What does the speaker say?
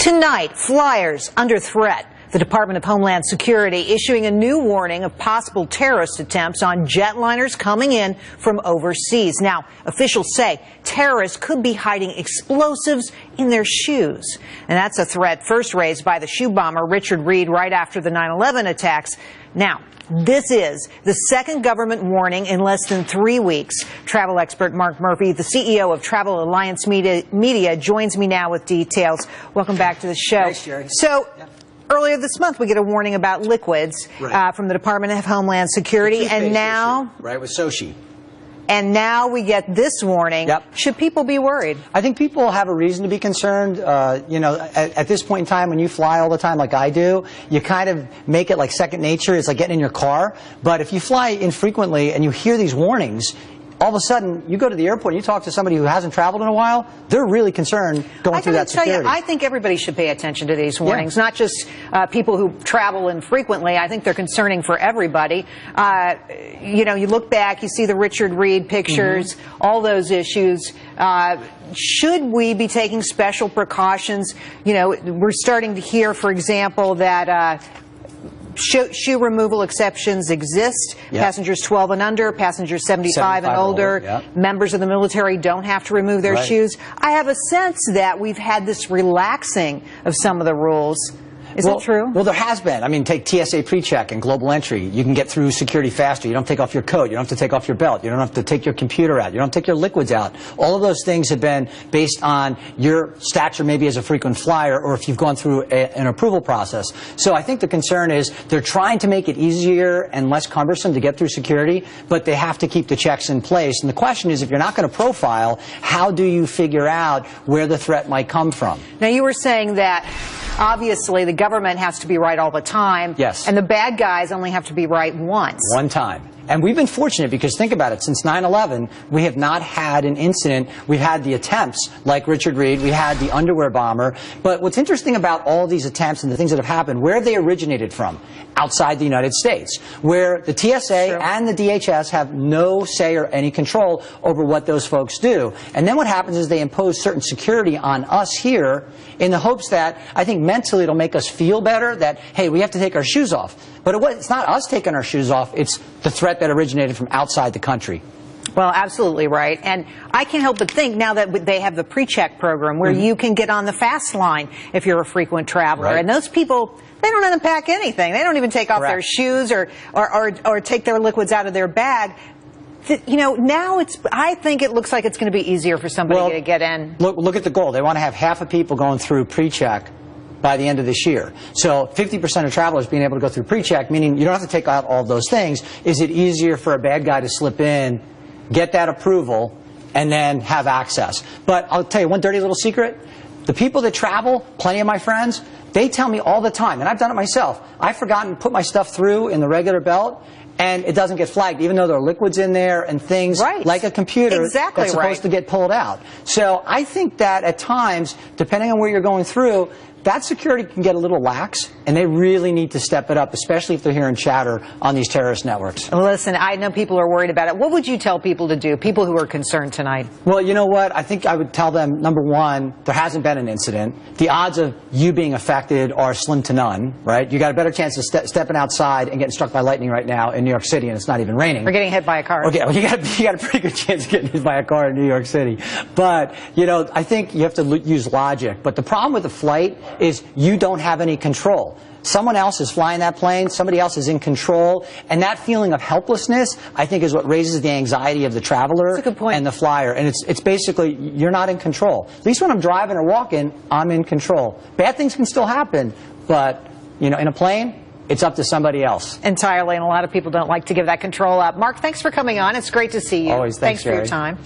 Tonight, flyers under threat. The Department of Homeland Security issuing a new warning of possible terrorist attempts on jetliners coming in from overseas. Now, officials say terrorists could be hiding explosives in their shoes. And that's a threat first raised by the shoe bomber Richard Reid right after the 9/11 attacks. Now, this is the second government warning in less than 3 weeks. Travel expert Mark Murphy, the CEO of Travel Alliance Media, joins me now with details. Welcome back to the show. Thanks, Jerry. So, earlier this month, we get a warning about liquids from the Department of Homeland Security, and now, right, with Sochi. And now we get this warning. Yep. Should people be worried? I think people have a reason to be concerned. You know, at this point in time, when you fly all the time like I do, you kind of make it like second nature. It's like getting in your car. But if you fly infrequently and you hear these warnings, all of a sudden, you go to the airport and you talk to somebody who hasn't traveled in a while, they're really concerned going through that security. I think everybody should pay attention to these warnings, not just people who travel infrequently. I think they're concerning for everybody. You know, you look back, you see the Richard Reid pictures, all those issues. Should we be taking special precautions? You know, we're starting to hear, for example, that shoe removal exceptions exist. Passengers 12 and under, passengers 75 and older, members of the military don't have to remove their shoes. I have a sense that we've had this relaxing of some of the rules. Is that true? Well, there has been. I mean, take TSA pre-check and global entry. You can get through security faster. You don't take off your coat. You don't have to take off your belt. You don't have to take your computer out. You don't take your liquids out. All of those things have been based on your stature maybe as a frequent flyer or if you've gone through an approval process. So I think the concern is they're trying to make it easier and less cumbersome to get through security, but they have to keep the checks in place. And the question is, if you're not going to profile, how do you figure out where the threat might come from? Now, you were saying that obviously the government has to be right all the time. Yes. And the bad guys only have to be right once. One time. And we've been fortunate because, think about it, since 9/11, we have not had an incident. We've had the attempts, like Richard Reid. We had the underwear bomber. But what's interesting about all these attempts and the things that have happened, where have they originated from? Outside the United States, where the TSA and the DHS have no say or any control over what those folks do. And then what happens is they impose certain security on us here in the hopes that, I think mentally it'll make us feel better that, hey, we have to take our shoes off. But it's not us taking our shoes off, it's the threat that originated from outside the country. Well, absolutely right. And I can't help but think now that they have the pre-check program where you can get on the fast line if you're a frequent traveler. And those people, they don't unpack anything. They don't even take off their shoes or take their liquids out of their bag. You know, now I think it looks like it's going to be easier for somebody to get in. Look at the goal. They want to have half of people going through pre-check by the end of this year. So 50% of travelers being able to go through pre-check, meaning you don't have to take out all of those things. Is it easier for a bad guy to slip in, get that approval, and then have access? But I'll tell you one dirty little secret. The people that travel, plenty of my friends, they tell me all the time, and I've done it myself, I've forgotten to put my stuff through in the regular belt, and it doesn't get flagged, even though there are liquids in there and things like a computer that's supposed to get pulled out. So I think that at times, depending on where you're going through, that security can get a little lax, and they really need to step it up, especially if they're hearing chatter on these terrorist networks. Listen, I know people are worried about it. What would you tell people to do, people who are concerned tonight? Well, you know what? I think I would tell them, number one, there hasn't been an incident. The odds of you being affected are slim to none, right? You got a better chance of stepping outside and getting struck by lightning right now in New York City, and it's not even raining. Or getting hit by a car. Okay, well, you got a pretty good chance of getting hit by a car in New York City. But, you know, I think you have to use logic. But the problem with the flight is you don't have any control. Someone else is flying that plane, somebody else is in control, and that feeling of helplessness, I think, is what raises the anxiety of the traveler and the flyer. And it's basically, you're not in control. At least when I'm driving or walking, I'm in control. Bad things can still happen, but, you know, in a plane, it's up to somebody else. Entirely, and a lot of people don't like to give that control up. Mark, thanks for coming on. It's great to see you. Always. Thanks for Jerry. your time.